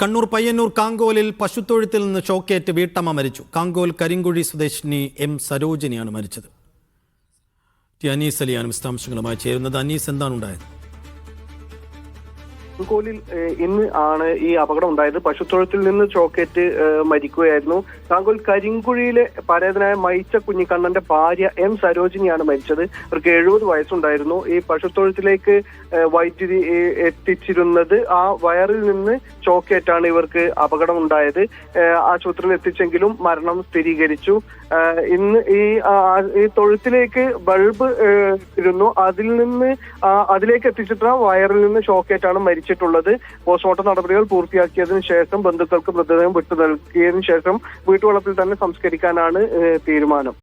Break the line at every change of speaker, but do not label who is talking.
കണ്ണൂർ പയ്യന്നൂർ കാങ്കോലിൽ പശുത്തൊഴുത്തിൽ നിന്ന് ഷോക്കേറ്റ് വീട്ടമ്മ മരിച്ചു. കാങ്കോൽ കരിങ്കുഴി സ്വദേശിനി എം സരോജിനിയാണ് മരിച്ചത്. അനീസ് അലിയാണ് വിശദാംശങ്ങളുമായി ചേരുന്നത്. അനീസ്, എന്താണ് ഉണ്ടായത്?
കാങ്കോലിൽ ഇന്ന് ആണ് ഈ അപകടം ഉണ്ടായത്. പശുത്തൊഴുത്തിൽ നിന്ന് ഷോക്കേറ്റ് മരിക്കുകയായിരുന്നു. കാങ്കോൽ കരിങ്കുഴിയിലെ പരേതനായ മൈച്ച കുഞ്ഞിക്കണ്ണന്റെ ഭാര്യ എം സരോജിനിയാണ് മരിച്ചത്. അവർക്ക് 70 വയസ്സുണ്ടായിരുന്നു. ഈ പശുത്തൊഴുത്തിലേക്ക് വൈദ്യുതി എത്തിച്ചിരുന്നത് ആ വയറിൽ നിന്ന് ഷോക്കേറ്റാണ് ഇവർക്ക് അപകടം ഉണ്ടായത്. ആശുപത്രിയിൽ എത്തിച്ചെങ്കിലും മരണം സ്ഥിരീകരിച്ചു. ഇന്ന് ഈ തൊഴുത്തിലേക്ക് ബൾബ് ഇരുന്നു, അതിലേക്ക് എത്തിച്ചിട്ടുള്ള വയറിൽ നിന്ന് ഷോക്കേറ്റാണ് മരിച്ചിട്ടുള്ളത്. പോസ്റ്റ്മോർട്ടം നടപടികൾ പൂർത്തിയാക്കിയതിനു ശേഷം ബന്ധുക്കൾക്ക് മൃതദേഹം വിട്ടു നൽകിയതിനു ശേഷം വീട്ടുവളപ്പിൽ തന്നെ സംസ്കരിക്കാനാണ് തീരുമാനം.